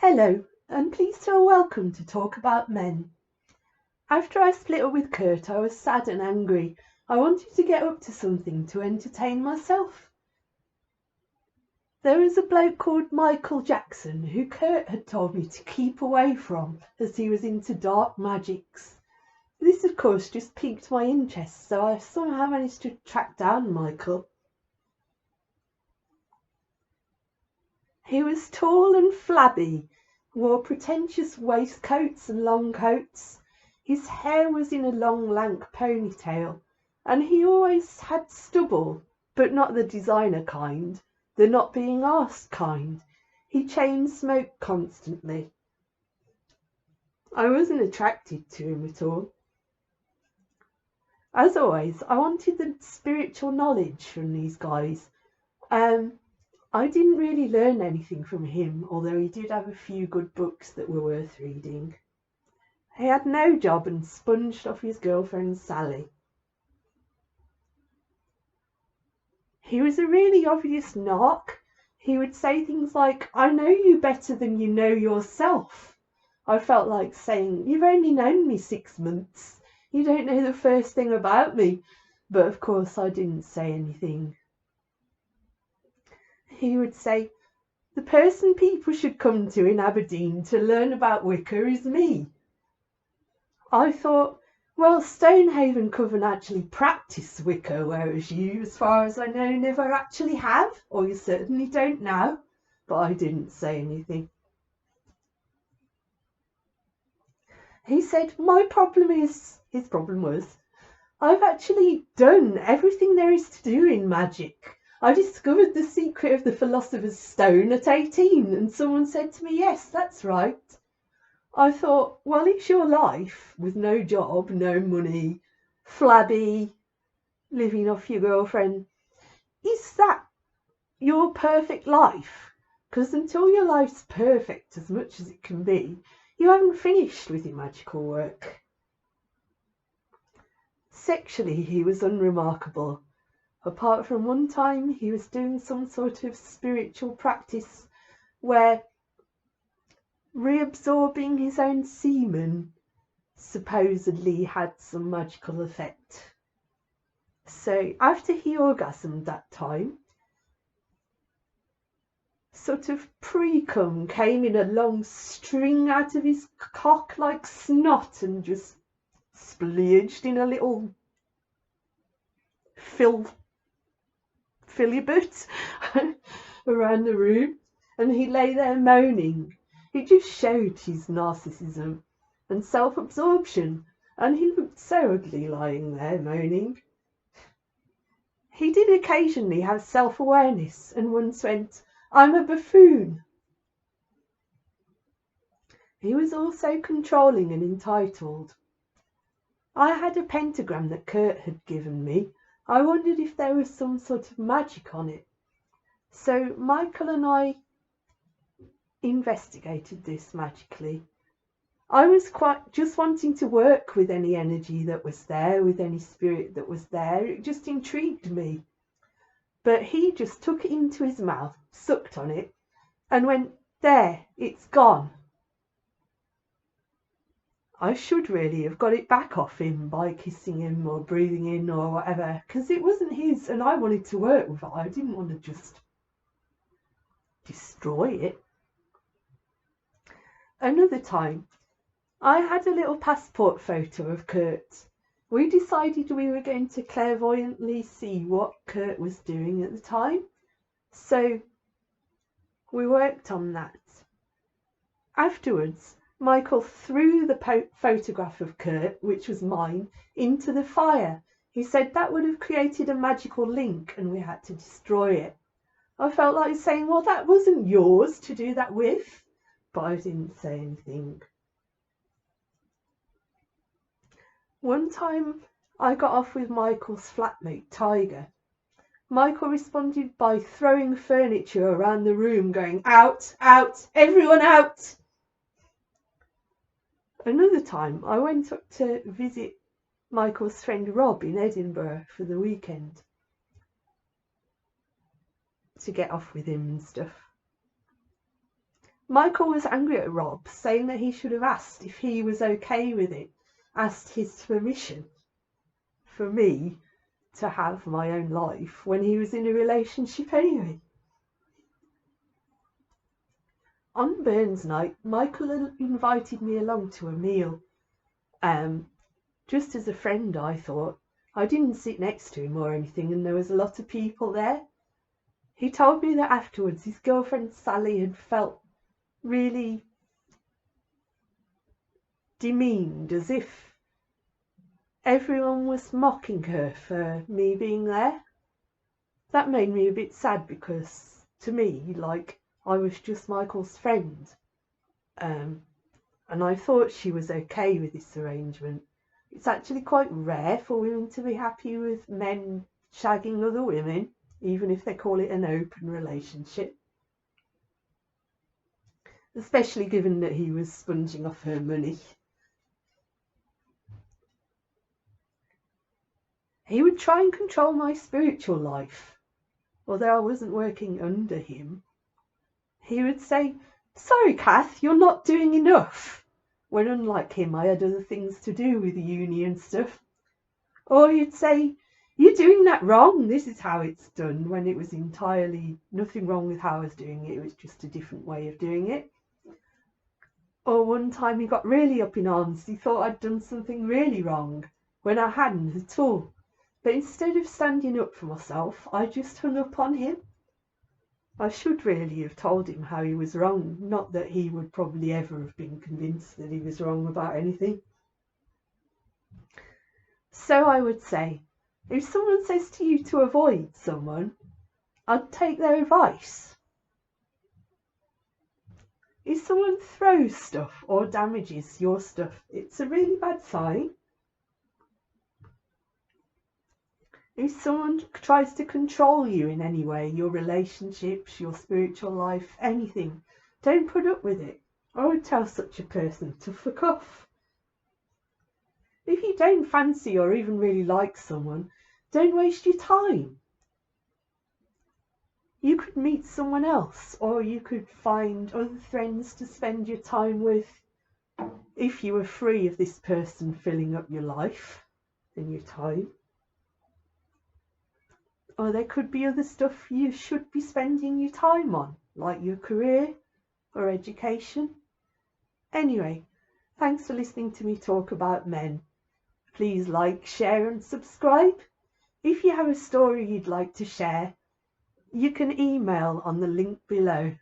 Hello, and please feel welcome to talk about men. After I split up with Kurt, I was sad and angry. I wanted to get up to something to entertain myself. There was a bloke called Michael Jackson who Kurt had told me to keep away from as he was into dark magics. This, of course, just piqued my interest, so I somehow managed to track down Michael. He was tall and flabby, wore pretentious waistcoats and long coats. His hair was in a long lank ponytail, and he always had stubble, but not the designer kind, the not being asked kind. He chain smoked constantly. I wasn't attracted to him at all. As always, I wanted the spiritual knowledge from these guys. I didn't really learn anything from him, although he did have a few good books that were worth reading. He had no job and sponged off his girlfriend Sally. He was a really obvious narc. He would say things like, "I know you better than you know yourself." I felt like saying, "You've only known me 6 months. You don't know the first thing about me." But of course I didn't say anything. He would say, "The person people should come to in Aberdeen to learn about Wicca is me." I thought, well, Stonehaven Coven actually practice Wicca, whereas you, as far as I know, never actually have, or you certainly don't now. But I didn't say anything. He said, his problem was, "I've actually done everything there is to do in magic. I discovered the secret of the Philosopher's Stone at 18, and someone said to me, yes, that's right." I thought, well, it's your life, with no job, no money, flabby, living off your girlfriend. Is that your perfect life? Because until your life's perfect as much as it can be, you haven't finished with your magical work. Sexually, he was unremarkable. Apart from one time he was doing some sort of spiritual practice where reabsorbing his own semen supposedly had some magical effect. So after he orgasmed that time, sort of Precum came in a long string out of his cock like snot and just splurged in a little filibert around the room, and he lay there moaning. It just showed his narcissism and self-absorption, and he looked so ugly lying there moaning. He did occasionally have self-awareness and once went, "I'm a buffoon." He was also controlling and entitled. I had a pentagram that Kurt had given me. I wondered if there was some sort of magic on it. So Michael and I investigated this magically. I was quite just wanting to work with any energy that was there, with any spirit that was there. It just intrigued me. But he just took it into his mouth, sucked on it, and went, "There, it's gone." I should really have got it back off him by kissing him or breathing in or whatever, because it wasn't his and I wanted to work with it. I didn't want to just destroy it. Another time, I had a little passport photo of Kurt. We decided we were going to clairvoyantly see what Kurt was doing at the time, so we worked on that. Afterwards, Michael threw the photograph of Kurt, which was mine, into the fire. He said that would have created a magical link and we had to destroy it. I felt like saying, well, that wasn't yours to do that with, but I didn't say anything. One time I got off with Michael's flatmate, Tiger. Michael responded by throwing furniture around the room, going, "Out, out, everyone out." Another time I went up to visit Michael's friend Rob in Edinburgh for the weekend to get off with him and stuff. Michael was angry at Rob, saying that he should have asked if he was okay with it, asked his permission for me to have my own life when he was in a relationship anyway. On Burns night, Michael invited me along to a meal. Just as a friend, I thought. I didn't sit next to him or anything, and there was a lot of people there. He told me that afterwards his girlfriend Sally had felt really demeaned, as if everyone was mocking her for me being there. That made me a bit sad because, to me, like, I was just Michael's friend. And I thought she was okay with this arrangement. It's actually quite rare for women to be happy with men shagging other women, even if they call it an open relationship. Especially given that he was sponging off her money. He would try and control my spiritual life, although I wasn't working under him. He would say, "Sorry, Kath, you're not doing enough," when unlike him I had other things to do with uni and stuff. Or he'd say, "You're doing that wrong, this is how it's done," when it was entirely nothing wrong with how I was doing it, it was just a different way of doing it. Or one time he got really up in arms, he thought I'd done something really wrong, when I hadn't at all. But instead of standing up for myself, I just hung up on him. I should really have told him how he was wrong, not that he would probably ever have been convinced that he was wrong about anything. So I would say, if someone says to you to avoid someone, I'd take their advice. If someone throws stuff or damages your stuff, it's a really bad sign. If someone tries to control you in any way, your relationships, your spiritual life, anything, don't put up with it. I would tell such a person to fuck off. If you don't fancy or even really like someone, don't waste your time. You could meet someone else, or you could find other friends to spend your time with if you were free of this person filling up your life and your time. Or there could be other stuff you should be spending your time on, like your career or education. Anyway, thanks for listening to me talk about men. Please like, share and subscribe. If you have a story you'd like to share, you can email on the link below.